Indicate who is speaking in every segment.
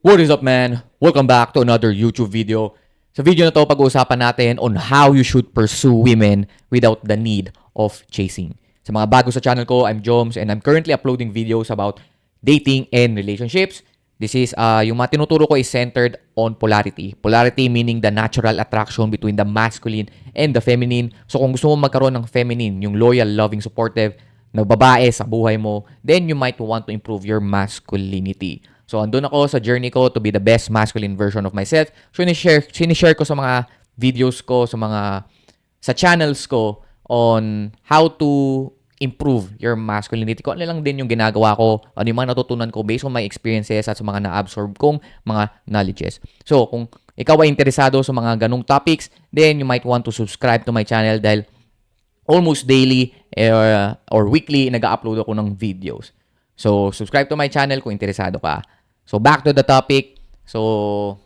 Speaker 1: What is up, man? Welcome back to another YouTube video. Sa video na to, pag-uusapan natin on how you should pursue women without the need of chasing. Sa mga bago sa channel ko, I'm Joms and I'm currently uploading videos about dating and relationships. This is, yung mga tinuturo ko is centered on polarity. Polarity meaning the natural attraction between the masculine and the feminine. So kung gusto mo magkaroon ng feminine, yung loyal, loving, supportive na babae sa buhay mo, then you might want to improve your masculinity. So, andun ako sa journey ko to be the best masculine version of myself. So, sinishare ko sa mga videos ko, sa channels ko on how to improve your masculinity. Kung ano lang din yung ginagawa ko, ano yung mga natutunan ko based on my experiences at sa mga na-absorb kong mga knowledges. So, kung ikaw ay interesado sa mga ganong topics, then you might want to subscribe to my channel dahil almost daily or weekly nag-upload ako ng videos. So, subscribe to my channel kung interesado ka. So, back to the topic. So,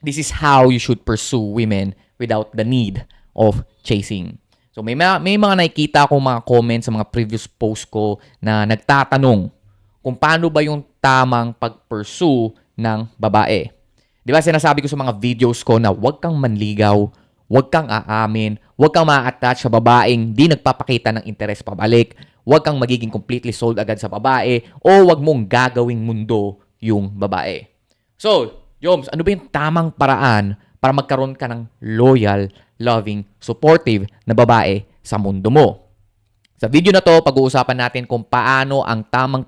Speaker 1: this is how you should pursue women without the need of chasing. So, may mga nakikita akong mga comments sa mga previous posts ko na nagtatanong kung paano ba yung tamang pag-pursue ng babae. Di ba sinasabi ko sa mga videos ko na huwag kang manligaw, huwag kang aamin, huwag kang ma-attach sa babaeng di nagpapakita ng interes pabalik, huwag kang magiging completely sold agad sa babae, o huwag mong gagawing mundo yung babae. So, Joms, ano ba yung tamang paraan para magkaroon ka ng loyal, loving, supportive na babae sa mundo mo? Sa video na to, pag-uusapan natin kung paano ang tamang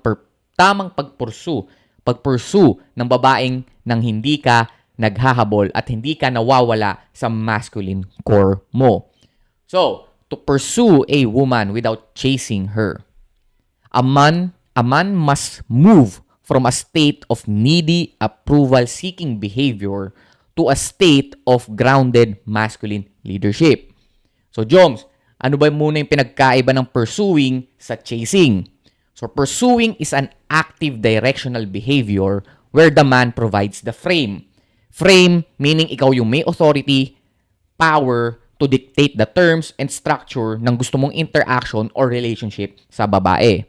Speaker 1: pag-pursue ng babaeng nang hindi ka naghahabol at hindi ka nawawala sa masculine core mo. So, to pursue a woman without chasing her, a man must move from a state of needy, approval-seeking behavior to a state of grounded masculine leadership. So, Joms, ano ba muna yung pinagkaiba ng pursuing sa chasing? So, pursuing is an active directional behavior where the man provides the frame. Frame meaning ikaw yung may authority, power to dictate the terms and structure ng gusto mong interaction or relationship sa babae.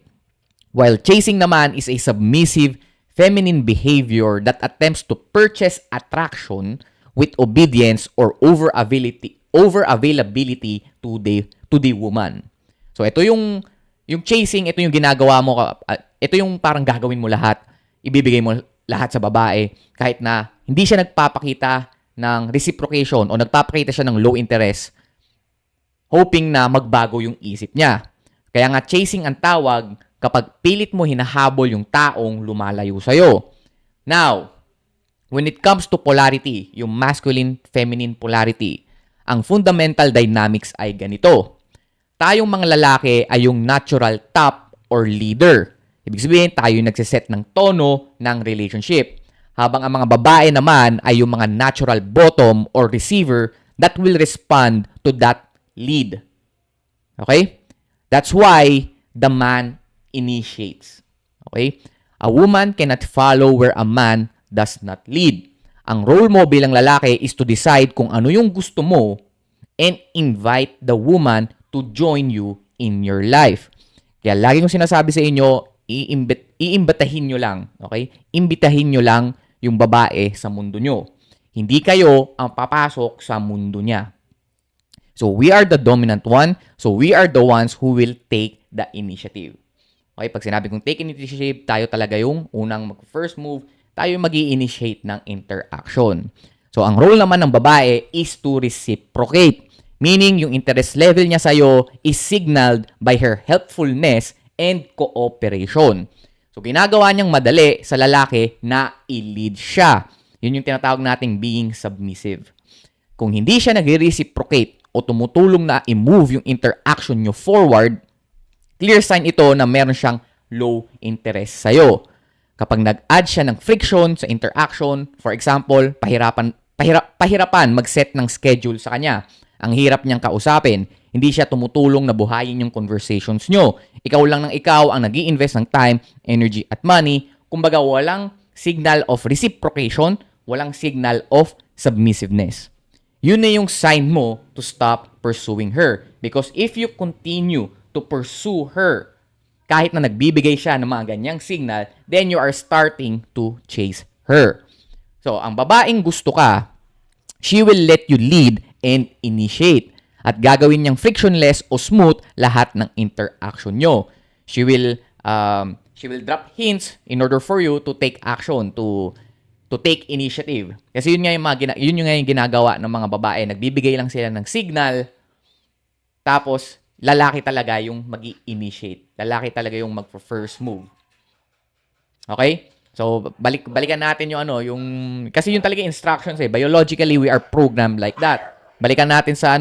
Speaker 1: While chasing naman is a submissive, feminine behavior that attempts to purchase attraction with obedience or over-availability to the woman. So ito yung chasing, ito yung ginagawa mo, ito yung parang gagawin mo lahat, ibibigay mo lahat sa babae kahit na hindi siya nagpapakita ng reciprocation o nagpapakita siya ng low interest, hoping na magbago yung isip niya. Kaya nga chasing ang tawag kapag pilit mo hinahabol yung taong lumalayo sa'yo. Now, when it comes to polarity, yung masculine-feminine polarity, ang fundamental dynamics ay ganito. Tayong mga lalaki ay yung natural top or leader. Ibig sabihin, tayo yung nagsiset ng tono ng relationship. Habang ang mga babae naman ay yung mga natural bottom or receiver that will respond to that lead. Okay? That's why the man initiates. Okay? A woman cannot follow where a man does not lead. Ang role mo bilang lalaki is to decide kung ano yung gusto mo and invite the woman to join you in your life. Kaya lagi kong sinasabi sa inyo, iimbitahin nyo lang. Okay? Imbitahin nyo lang yung babae sa mundo nyo. Hindi kayo ang papasok sa mundo niya. So, we are the dominant one. So, we are the ones who will take the initiative. Okay, pag sinabi kong take initiative, tayo talaga yung unang mag-first move, tayo yung mag-i-initiate ng interaction. So, ang role naman ng babae is to reciprocate. Meaning, yung interest level niya sa'yo is signaled by her helpfulness and cooperation. So, ginagawa niyang madali sa lalaki na i-lead siya. Yun yung tinatawag nating being submissive. Kung hindi siya nag-reciprocate o tumutulong na i-move yung interaction nyo forward, clear sign ito na meron siyang low interest sa'yo. Kapag nag-add siya ng friction sa interaction, for example, pahirapan mag-set ng schedule sa kanya. Ang hirap niyang kausapin. Hindi siya tumutulong na buhayin yung conversations nyo. Ikaw lang ng ikaw ang nag-i-invest ng time, energy, at money. Kumbaga, walang signal of reciprocation, walang signal of submissiveness. Yun na yung sign mo to stop pursuing her. Because if you continue to pursue her, kahit na nagbibigay siya ng mga ganyang signal, then you are starting to chase her. So, ang babaeng gusto ka, she will let you lead and initiate. At gagawin niyang frictionless o smooth lahat ng interaction nyo. She will drop hints in order for you to take action, to take initiative. Kasi yun nga yung ginagawa ng mga babae. Nagbibigay lang sila ng signal, tapos lalaki talaga yung mag-initiate. Lalaki talaga yung mag-first move. Okay? So, balikan natin yung kasi yun talaga instructions eh. Biologically, we are programmed like that. Balikan natin sa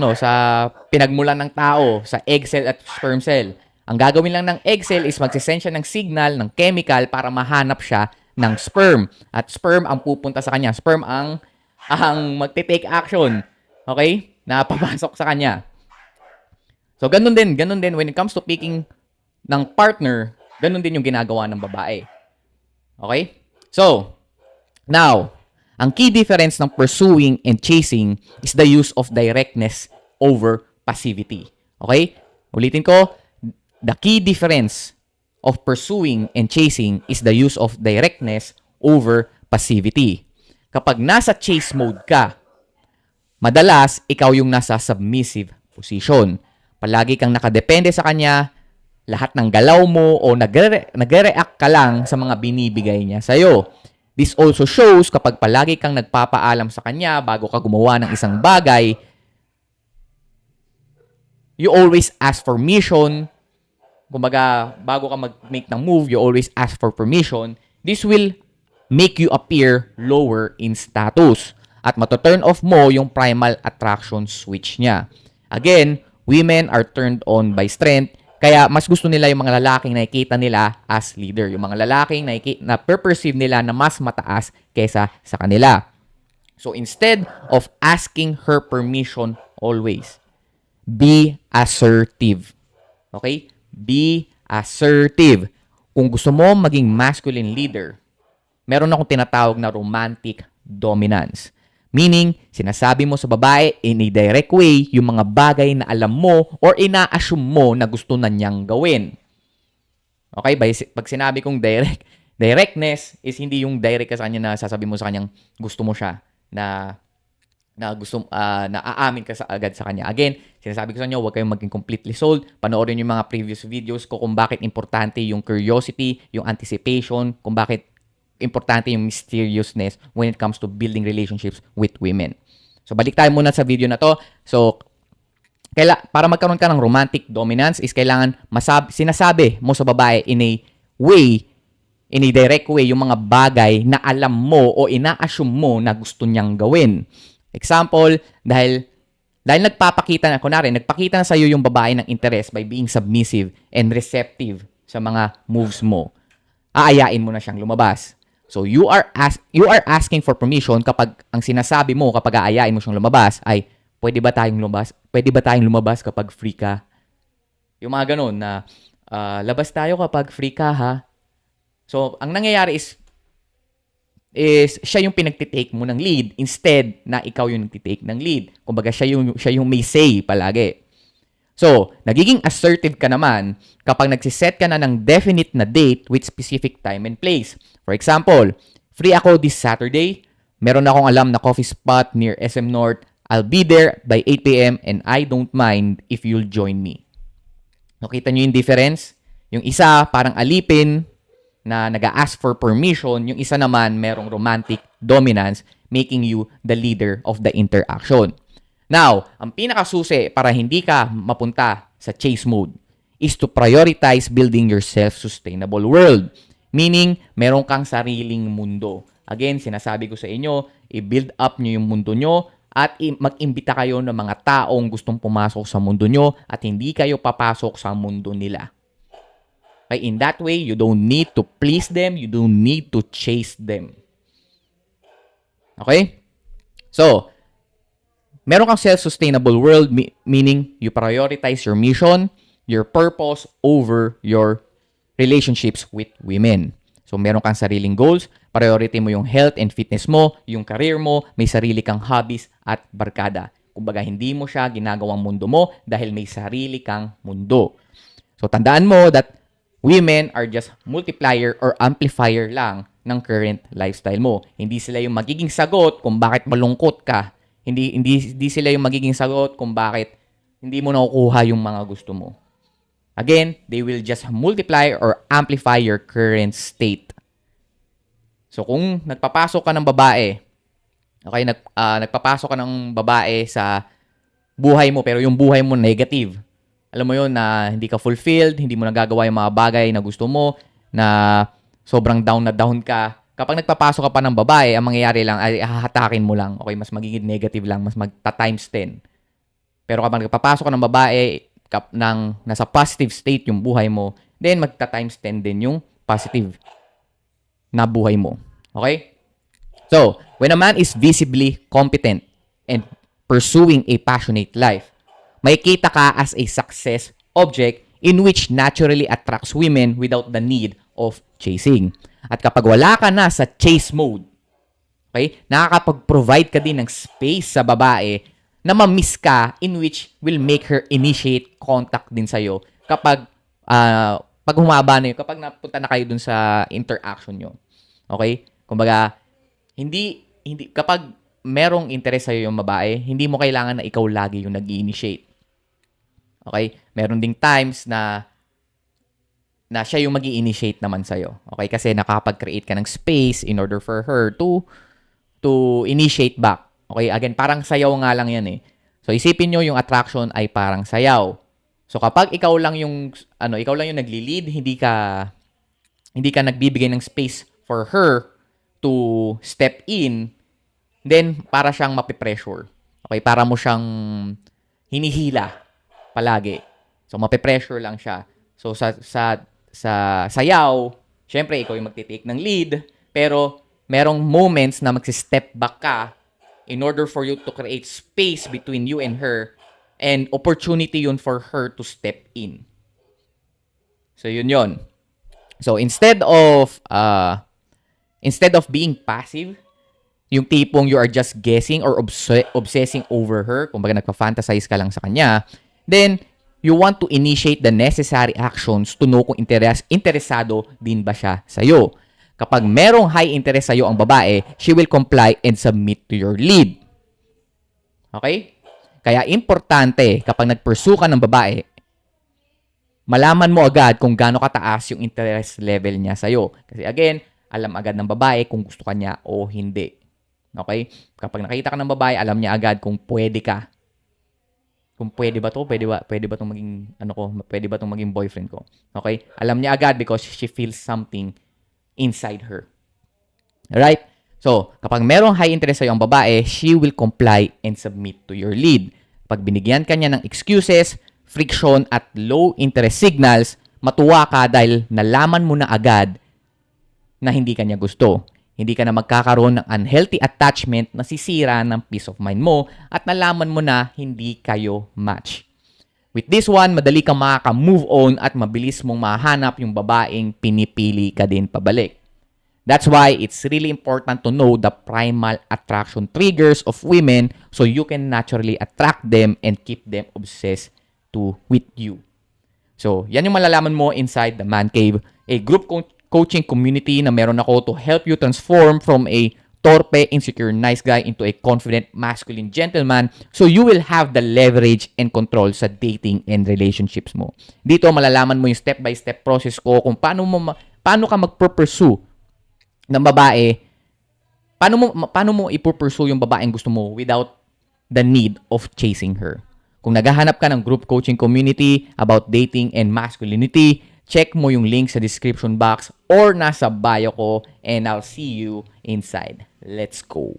Speaker 1: pinagmulan ng tao, sa egg cell at sperm cell. Ang gagawin lang ng egg cell is magsisend siya ng signal, ng chemical para mahanap siya ng sperm. At sperm ang pupunta sa kanya. Sperm ang magte-take action. Okay? Na papasok sa kanya. So, ganun din when it comes to picking ng partner, ganun din yung ginagawa ng babae. Okay? So, now, ang key difference ng pursuing and chasing is the use of directness over passivity. Okay? Ulitin ko, the key difference of pursuing and chasing is the use of directness over passivity. Kapag nasa chase mode ka, madalas ikaw yung nasa submissive position. Palagi kang nakadepende sa kanya, lahat ng galaw mo o nagre-react ka lang sa mga binibigay niya sa'yo. This also shows kapag palagi kang nagpapaalam sa kanya bago ka gumawa ng isang bagay, you always ask for permission. Kumbaga, bago ka mag-make ng move, you always ask for permission. This will make you appear lower in status. At mato-turn off mo yung primal attraction switch niya. Again, women are turned on by strength. Kaya mas gusto nila yung mga lalaking nakikita nila as leader. Yung mga lalaking na perceive nila na mas mataas kesa sa kanila. So instead of asking her permission always, be assertive. Okay? Be assertive. Kung gusto mo maging masculine leader, meron akong tinatawag na romantic dominance. Meaning, sinasabi mo sa babae in a direct way yung mga bagay na alam mo or ina-assume mo na gusto na niyang gawin. Okay? Pag sinabi kong directness is hindi yung direct ka sa kanya na sasabi mo sa kanyang gusto mo siya na aamin ka agad sa kanya. Again, sinasabi ko sa inyo, huwag kayong maging completely sold. Panoorin yung mga previous videos ko kung bakit importante yung curiosity, yung anticipation, kung bakit importante yung mysteriousness when it comes to building relationships with women. So, balik tayo muna sa video na to. So, para magkaroon ka ng romantic dominance is kailangan sinasabi mo sa babae in a direct way, yung mga bagay na alam mo o ina-assume mo na gusto niyang gawin. Example, dahil nagpakita na sa iyo yung babae ng interest by being submissive and receptive sa mga moves mo. Aayain mo na siyang lumabas. So you are asking for permission kapag ang sinasabi mo kapag aayain mo siyang lumabas ay pwede ba tayong lumabas kapag free ka? Yung mga ganun na labas tayo kapag free ka ha. So ang nangyayari is siya yung pinagtitake mo ng lead instead na ikaw yung nagtitake ng lead. Kumbaga siya yung may say palagi. So, nagiging assertive ka naman kapag nagsiset ka na ng definite na date with specific time and place. For example, free ako this Saturday. Meron akong alam na coffee spot near SM North. I'll be there by 8 p.m. and I don't mind if you'll join me. Nakita nyo yung difference? Yung isa, parang alipin na nag-a-ask for permission. Yung isa naman, merong romantic dominance making you the leader of the interaction. Now, ang pinakasusi para hindi ka mapunta sa chase mode is to prioritize building your self-sustainable world. Meaning, meron kang sariling mundo. Again, sinasabi ko sa inyo, i-build up nyo yung mundo nyo at mag-imbita kayo ng mga taong gustong pumasok sa mundo nyo at hindi kayo papasok sa mundo nila. Okay? In that way, you don't need to please them, you don't need to chase them. Okay? So, meron kang self-sustainable world, meaning you prioritize your mission, your purpose over your relationships with women. So, meron kang sariling goals, priority mo yung health and fitness mo, yung career mo, may sarili kang hobbies at barkada. Kumbaga, hindi mo siya ginagawang mundo mo dahil may sarili kang mundo. So, tandaan mo that Women are just multiplier or amplifier lang ng current lifestyle mo. Hindi sila yung magiging sagot kung bakit malungkot ka. Hindi sila yung magiging sagot kung bakit hindi mo nakukuha yung mga gusto mo. Again, they will just multiply or amplify your current state. So kung nagpapasok ka ng babae, okay, nagpapasok ka ng babae sa buhay mo pero yung buhay mo negative. Alam mo yun na hindi ka fulfilled, hindi mo nagagawa yung mga bagay na gusto mo, na sobrang down na down ka. Kapag nagpapasok ka pa ng babae, ang mangyayari lang ay hahatakin mo lang. Okay, mas magiging negative lang, mas magta-times 10. Pero kapag nagpapasok ka ng babae, nasa positive state yung buhay mo, then magta-times 10 din yung positive na buhay mo. Okay? So, when a man is visibly competent and pursuing a passionate life, makikita ka as a success object in which naturally attracts women without the need of chasing. At kapag wala ka na sa chase mode, okay, nakakapag-provide ka din ng space sa babae na ma-miss ka, in which will make her initiate contact din sa'yo kapag pag humaba na yun, kapag napunta na kayo dun sa interaction nyo. Okay? Kumbaga, kapag merong interest sa'yo yung babae, hindi mo kailangan na ikaw lagi yung nag-i-initiate. Okay? Meron ding times na siya yung mag-i-initiate naman sa'yo. Okay? Kasi nakapag-create ka ng space in order for her to initiate back. Okay? Again, parang sayaw nga lang yan eh. So, isipin nyo yung attraction ay parang sayaw. So, kapag ikaw lang yung nagli-lead, hindi ka nagbibigay ng space for her to step in, then para siyang mapipressure. Okay? Para mo siyang hinihila palagi. So, mape-pressure lang siya. So, sa sayaw, syempre, ikaw yung magtitake ng lead, pero merong moments na magsi-step back ka in order for you to create space between you and her, and opportunity yun for her to step in. So, yun. So, instead of being passive, yung tipong you are just guessing or obsessing over her, kumbaga nagpa-fantasize ka lang sa kanya, then, you want to initiate the necessary actions to know kung interesado din ba siya sa'yo. Kapag merong high interest sa'yo ang babae, she will comply and submit to your lead. Okay? Kaya importante, kapag nag-pursue ka ng babae, malaman mo agad kung gaano kataas yung interest level niya sa'yo. Kasi again, alam agad ng babae kung gusto ka niya o hindi. Okay? Kapag nakita ka ng babae, alam niya agad kung pwede ka. Kung pwede ba to, pwede ba tong maging pwede ba tong maging boyfriend ko. Okay? Alam niya agad because she feels something inside her. Alright? So, kapag merong high interest sa'yo ang babae, she will comply and submit to your lead. Pag binigyan ka niya ng excuses, friction at low interest signals, matuwa ka dahil nalaman mo na agad na hindi ka niya gusto. Hindi ka na magkakaroon ng unhealthy attachment na sisira ng peace of mind mo at nalaman mo na hindi kayo match. With this one, madali kang makaka-move on at mabilis mong mahanap yung babaeng pinipili ka din pabalik. That's why it's really important to know the primal attraction triggers of women so you can naturally attract them and keep them obsessed with you. So, yan yung malalaman mo inside the Man Cave, a group coaching community na meron ako to help you transform from a torpe, insecure, nice guy into a confident, masculine gentleman so you will have the leverage and control sa dating and relationships mo. Dito, malalaman mo yung step-by-step process ko kung paano ka mag-pursue ng babae, paano mo i-pursue yung babaeng gusto mo without the need of chasing her. Kung naghahanap ka ng group coaching community about dating and masculinity, check mo yung link sa description box or nasa bio ko, and I'll see you inside. Let's go!